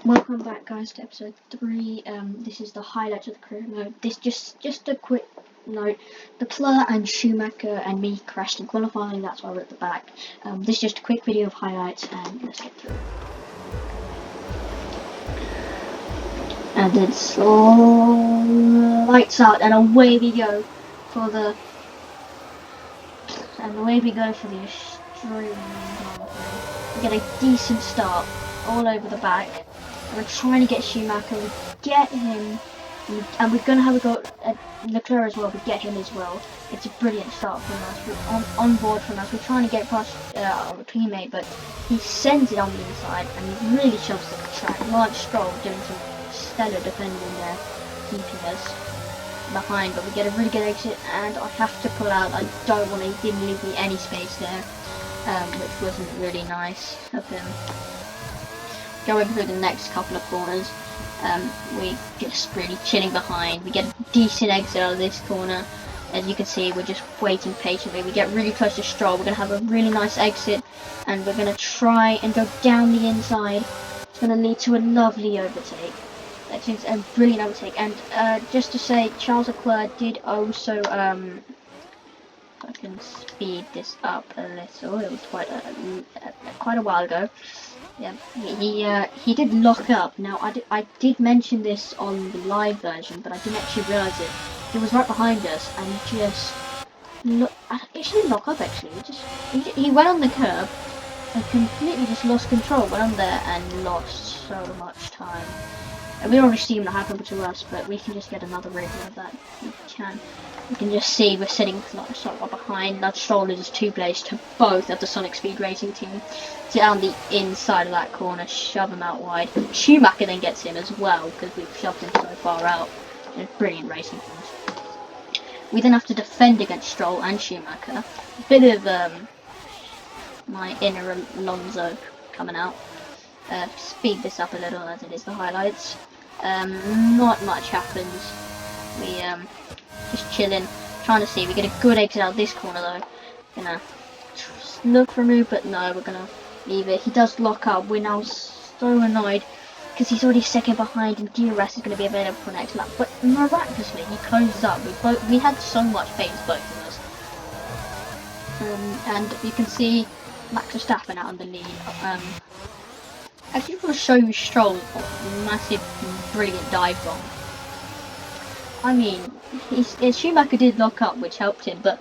Welcome back, guys, to episode 3. This is the highlights of the career mode. This just a quick note. Leclerc and Schumacher and me crashed in qualifying. That's why we're at the back. This is just a quick video of highlights, and let's get through. And it's lights out, and away we go for the extreme. We get a decent start all over the back. We're trying to get Schumacher, we get him, and we're going to have a go at Leclerc as well, we get him as well. It's a brilliant start from us, we're on board from us, we're trying to get past our teammate, but he sends it on the inside, and he really shoves the track. Lance Stroll doing some stellar defending there, keeping us behind, but we get a really good exit, and I have to pull out. I don't want to, he didn't leave me any space there, which wasn't really nice of him. Going through the next couple of corners, we just really chilling behind. We get a decent exit out of this corner. As you can see, we're just waiting patiently. We get really close to Stroll. We're going to have a really nice exit, and we're going to try and go down the inside. It's going to lead to a lovely overtake. It's a brilliant overtake. And just to say, Charles Leclerc did also, I can speed this up a little. It was quite a while ago. Yeah, he did lock up. Now I did mention this on the live version, but I didn't actually realise it. He was right behind us, and he just didn't lock up actually. He went on the curb and completely just lost control. Went on there and lost so much time. And we already seen what happened to us, but we can just get another review of that. We can. You can just see we're sitting somewhat behind. That Stroll is 2 plays to both of the Sonic Speed Racing team. Down the inside of that corner, shove him out wide. Schumacher then gets him as well because we've shoved him so far out. It's brilliant racing for us. We then have to defend against Stroll and Schumacher. A bit of my inner Alonso coming out. Speed this up a little as it is the highlights. Not much happens. We just chilling, trying to see. We get a good exit out of this corner though. Gonna look for a move, but no, we're gonna leave it. He does lock up. We're now so annoyed because he's already second behind, and DRS is going to be available for next lap. But miraculously, he closes up. We had so much pace, both of us. And you can see Max Verstappen out on the lead. I just want to show you Stroll's massive, brilliant dive bomb. I mean, Schumacher did lock up, which helped him, but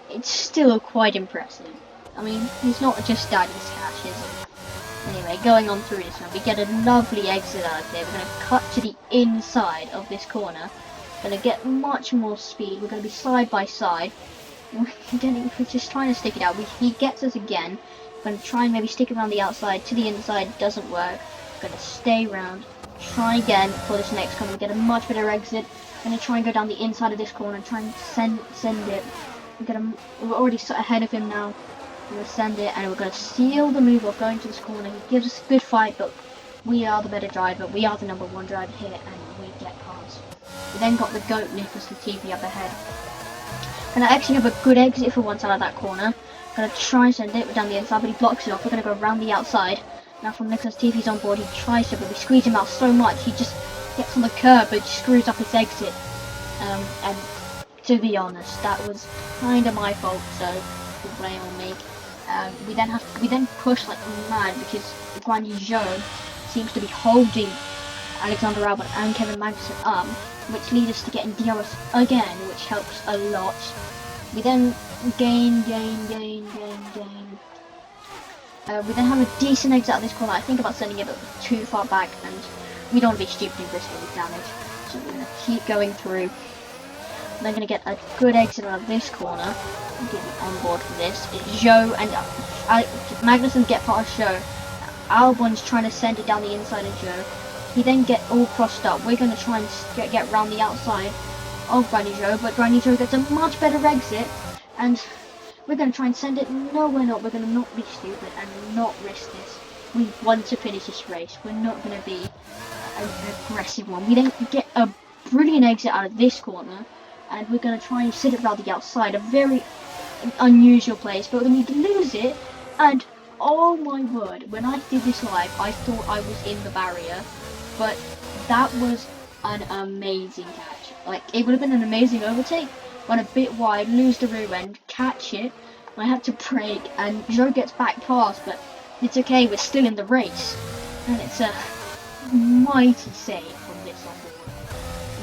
it's still quite impressive. I mean, he's not just daddy's cash, is he? Anyway, going on through this one, we get a lovely exit out of there. We're going to cut to the inside of this corner. We're going to get much more speed. We're going to be side by side. We're just trying to stick it out. He gets us again. We're going to try and maybe stick around the outside to the inside. Doesn't work. We're going to stay around. Try again for this next corner. We get a much better exit. We're going to try and go down the inside of this corner and try and send it. We're already ahead of him now. We're going to send it, and we're going to seal the move of going to this corner. He gives us a good fight, but we are the better driver. We are the number 1 driver here, and we get past. We then got the GOAT Nicholas Latifi up ahead. And I actually have a good exit for once out of that corner. I'm going to try and send it down the inside, but he blocks it off. We're going to go around the outside. Now from Nicholas Latifi's on board, he tries to, but we squeeze him out so much. He just gets on the curb, but screws up his exit. And to be honest, that was kind of my fault, so blame on me. We then push like mad because Guan Yu Zhou seems to be holding Alexander Albon and Kevin Magnussen up, which leads us to getting DRS again, which helps a lot. We then gain. We then have a decent exit out of this corner. I think about sending it too far back, and we don't want to be stupid and risk any damage, so we're going to keep going through. They're going to get a good exit out of this corner. Get on board for this. Zhou and Magnussen get past Zhou. Albon's trying to send it down the inside of Zhou. He then get all crossed up. We're going to try and get round the outside of Guan Yu Zhou, but Guan Yu Zhou gets a much better exit, and we're going to try and send it. No, we're not. We're going to not be stupid and not risk this. We want to finish this race. We're not going to be an aggressive one. We then get a brilliant exit out of this corner, and we're going to try and sit it around the outside, a very unusual place, but then we lose it, and Oh my word, when I did this live, I thought I was in the barrier, but that was an amazing catch. Like, it would have been an amazing overtake, went a bit wide, lose the rear end, catch it. I had to brake, and Joe gets back past, but it's okay, we're still in the race. And it's a mighty save from this on board.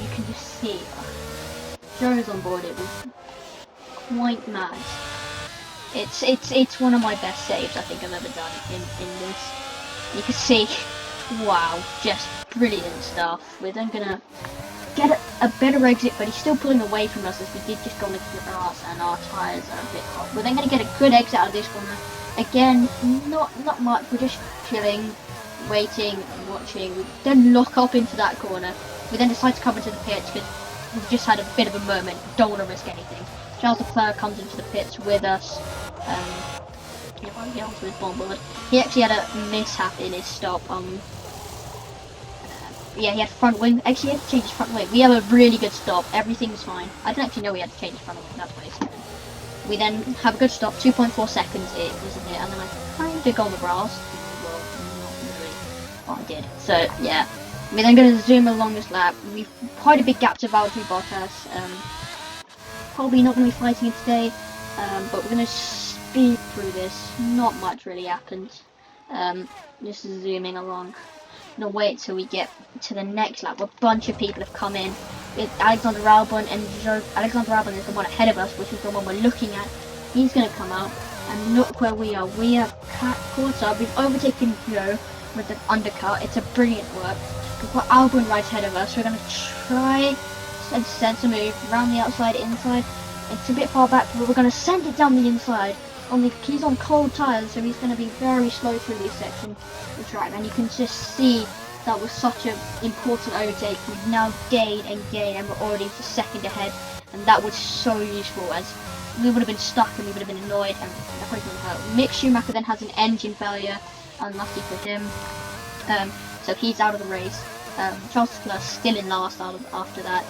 You can just see Joe's on board, it was quite mad. It's one of my best saves I think I've ever done in this. You can see, wow, just brilliant stuff. We're then gonna get a better exit, but he's still pulling away from us as we did just go on the grass and our tyres are a bit hot. We're then gonna get a good exit out of this corner. Again, not much, we're just chilling, waiting, watching. We then lock up into that corner. We then decide to come into the pits because we've just had a bit of a moment, don't want to risk anything. Charles Leclerc comes into the pits with us. Get onto his board. He actually had a mishap in his stop. Yeah, he had front wing. Actually, he had to change his front wing. We have a really good stop. Everything's fine. I didn't actually know we had to change his front wing. That's basically. We then have a good stop. 2.4 seconds it isn't it? And then I kind of go on the grass. Well, not really. But I did. So yeah. We're then going to zoom along this lap. We've quite a big gap to Valtteri Bottas. Probably not going to be fighting it today, but we're going to speed through this. Not much really happened. Just zooming along. I'm going to wait till we get to the next lap. A bunch of people have come in. It's Alexander Albon, and Alexander Albon is the one ahead of us, which is the one we're looking at. He's going to come out, and look where we are. We have caught up. We've overtaken Joe with the undercut. It's a brilliant work. We've got Albon right ahead of us. We're going to try and send a move around the outside, inside. It's a bit far back, but we're going to send it down the inside. He's on cold tyres, so he's going to be very slow through this section of the track. And you can just see that was such an important overtake. We've now gained and gained, and we're already just second ahead. And that was so useful, as we would have been stuck and we would have been annoyed, and that probably would have hurt. Mick Schumacher then has an engine failure, unlucky for him. So he's out of the race. Charles Leclerc still in last after that.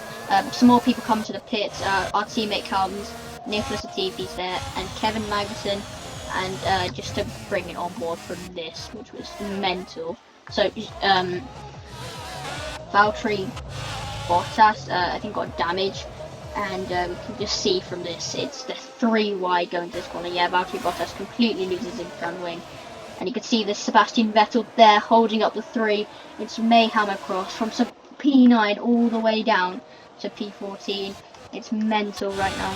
Some more people come to the pits. Our teammate comes, Nicholas Latifi's there, and Kevin Magnussen, and just to bring it on board from this, which was mental. So Valtteri Bottas, I think, got damage, and we can just see from this, it's the 3 wide going to this corner. Yeah, Valtteri Bottas completely loses his front wing. And you can see the Sebastian Vettel there holding up the 3. It's mayhem across from P9 all the way down to P14. It's mental right now.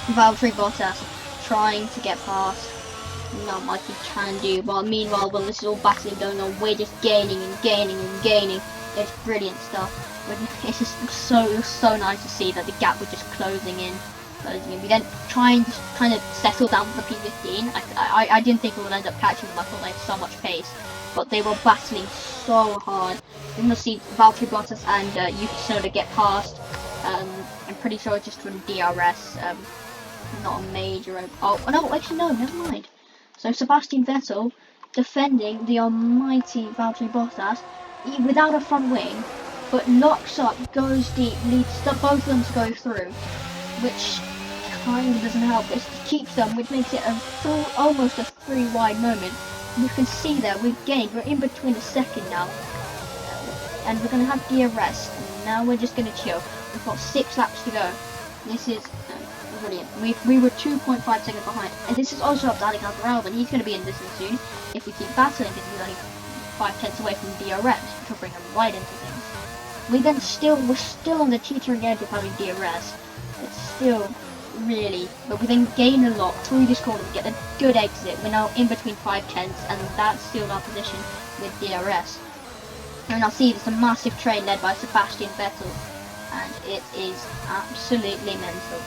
Valtteri Bottas trying to get past. Not much he can do. But meanwhile, when this is all battling going on, we're just gaining and gaining and gaining. It's brilliant stuff. It's just so nice to see that the gap was just closing in. We then try and just kind of settle down for the P15. I didn't think we would end up catching them. I thought they had so much pace, but they were battling so hard. We're going to see Valtteri Bottas and Yuki Tsunoda get past. I'm pretty sure it's just from DRS. Not a major. Oh no, actually no, never mind. So Sebastian Vettel defending the almighty Valtteri Bottas without a front wing, but locks up, goes deep, leads both of them to go through, which kind of doesn't help. It keeps them, which makes it almost a 3 wide moment. You can see that we've gained. We're in between a second now, and we're going to have DRS. And now we're just going to chill. We've got 6 laps to go. This is brilliant. We were 2.5 seconds behind, and this is also up to Alexander Albon. He's going to be in this one soon if we keep battling, because he's only 5 tenths away from DRS, which will bring him right into things. We're still on the teetering edge of having DRS. It's still really, but we then gain a lot through this corner. We get a good exit. We're now in between 5 tenths, and that's still our position with DRS. And I'll see there's a massive train led by Sebastian Vettel, and it is absolutely mental.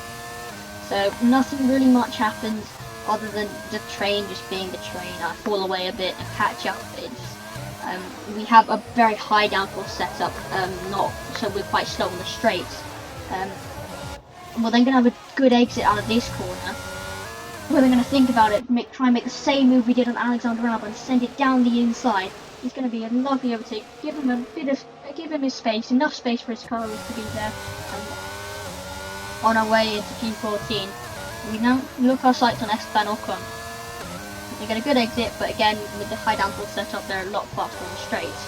So nothing really much happens other than the train just being the train. I fall away a bit and catch up. We have a very high downforce setup, so we're quite slow on the straights. We're then going to have a good exit out of this corner. We're then going to think about it, try and make the same move we did on Alexander Albon, send it down the inside. It's going to be a lovely overtake. Give him his space, enough space for his car to be there. On our way into P14, we now look our sights on Esteban Ocon. We get a good exit, but again, with the high downforce setup, they're a lot faster on the straights.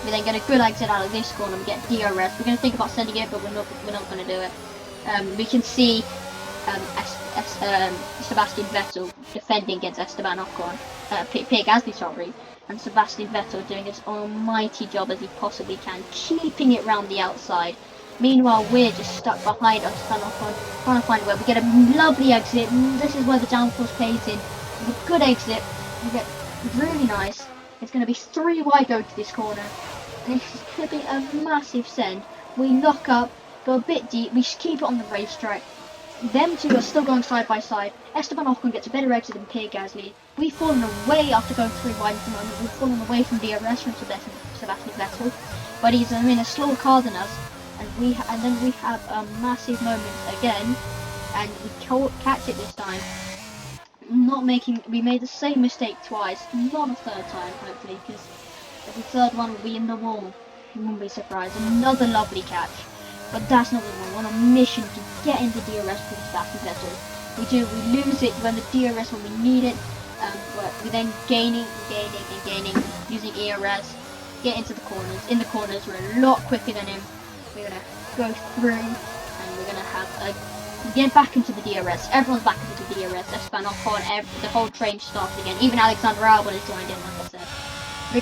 We then get a good exit out of this corner. We get DRS. We're going to think about sending it, but we're not going to do it. We can see Sebastian Vettel defending against Esteban Ocon, Pierre Gasly, sorry, and Sebastian Vettel doing his almighty job as he possibly can, keeping it round the outside. Meanwhile, we're just stuck behind Esteban Ocon, trying to find a way. We get a lovely exit. This is where the downforce pays in. With a good exit, we get really nice. It's going to be 3 wide go to this corner. And it's going to be a massive send. We lock up, go a bit deep, we keep it on the racetrack. Them two are still going side by side. Esteban Ocon gets a better exit than Pierre Gasly. We've fallen away after going 3 wide at the moment. We've fallen away from DRS from Sebastian Vettel. But he's in a slower car than us. And then we have a massive moment again. And we catch it this time. We made the same mistake twice. Not a third time, hopefully, because the third one will be in the wall. You won't be surprised. Another lovely catch. But that's not what we want. We're on a mission to get into DRS for Sebastian Vettel. We lose it when the DRS when we need it. But we then gaining, using ERS, get into the corners. In the corners, we're a lot quicker than him. We're gonna go through, and we're gonna have get back into the DRS. Everyone's back into the DRS. Esteban Ocon, the whole train started again. Even Alexander Albon has joined in, like I said.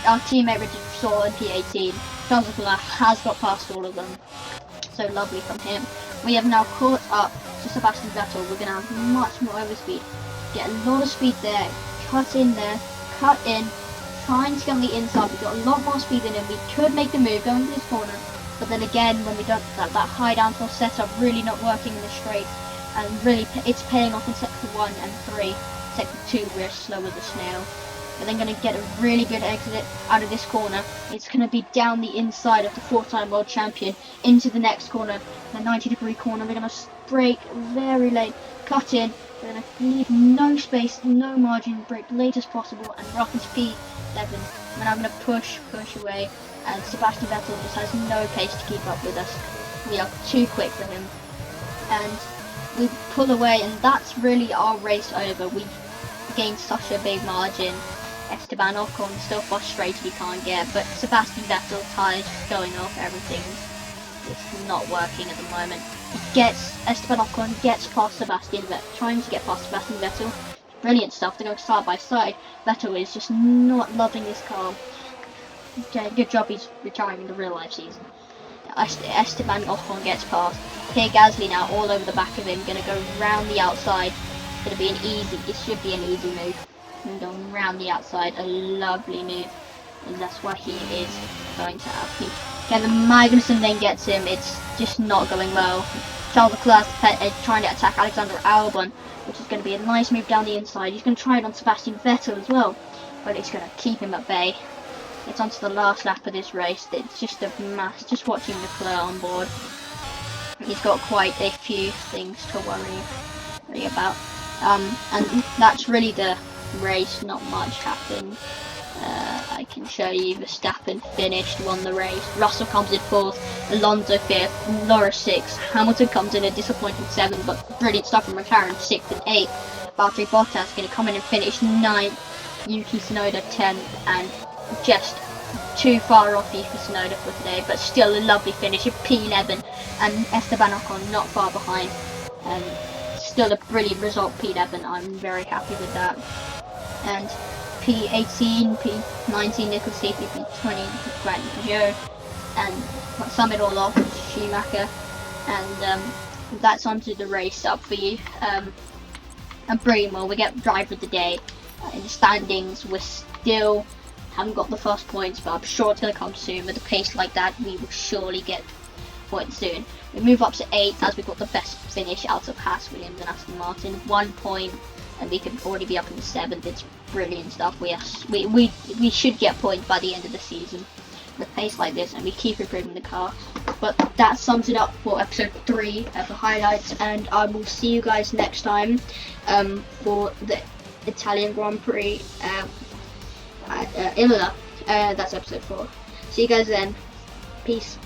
Our teammate Richard Shaw in P18. Charles Leclerc has got past all of them. So lovely from him. We have now caught up to Sebastian Vettel. We're going to have much more overspeed. Get a lot of speed there. Cut in there. Cut in. Trying to get on the inside. We've got a lot more speed than him. We could make the move going to this corner. But then again, when we don't that high downforce setup really not working in the straight. And really it's paying off in sector 1 and 3. Sector 2 we're slow as a snail. We're then going to get a really good exit out of this corner. It's going to be down the inside of the 4-time world champion into the next corner, the 90-degree corner. We're going to brake very late, cut in. We're going to leave no space, no margin, brake late as possible, and we're up into P11. And I'm going to push away, and Sebastian Vettel just has no pace to keep up with us. We are too quick for him, and we pull away, and that's really our race over. We gained such a big margin. Esteban Ocon still frustrated he can't get, but Sebastian Vettel tyres going off, everything is not working at the moment. Esteban Ocon gets past Sebastian Vettel, trying to get past Sebastian Vettel. Brilliant stuff, to go side by side. Vettel is just not loving this car. Okay, good job he's retiring in the real life season. Esteban Ocon gets past. Pierre Gasly now all over the back of him, gonna go round the outside. It's gonna be it should be an easy move. And going round the outside, a lovely move, and that's why he is going to have me. Kevin Magnussen then gets him. It's just not going well. Charles Leclerc trying to attack Alexander Albon, which is going to be a nice move down the inside. He's going to try it on Sebastian Vettel as well, but it's going to keep him at bay. It's on to the last lap of this race. It's just a mass. Just watching Leclerc on board. He's got quite a few things to worry about, and that's really the race. Not much happened. I can show you Verstappen finished, won the race. Russell comes in 4th, Alonso 5th, Norris 6th, Hamilton comes in a disappointing 7th, but brilliant stuff from McLaren 6th and 8th. Valtteri Bottas going to come in and finish 9th, Yuki Tsunoda 10th, and just too far off Yuki Tsunoda for today, but still a lovely finish at P11, and Esteban Ocon not far behind. Still a brilliant result, P11. I'm very happy with that. And P18, P19, Nicholas Heatley, P20, Grant Peugeot, and sum it all off, Schumacher. And that's onto the race up for you. And brilliant, well, we get driver of the day. In the standings, we're still haven't got the first points, but I'm sure it's going to come soon. With a pace like that, we will surely get points soon. We move up to 8th as we got the best finish out of Haas, Williams and Aston Martin. 1 point, and we can already be up in the 7th. It's brilliant stuff. We should get points by the end of the season with a pace like this, and we keep improving the car. But that sums it up for episode 3 of the highlights, and I will see you guys next time for the Italian Grand Prix Imola. That's episode 4. See you guys then. Peace.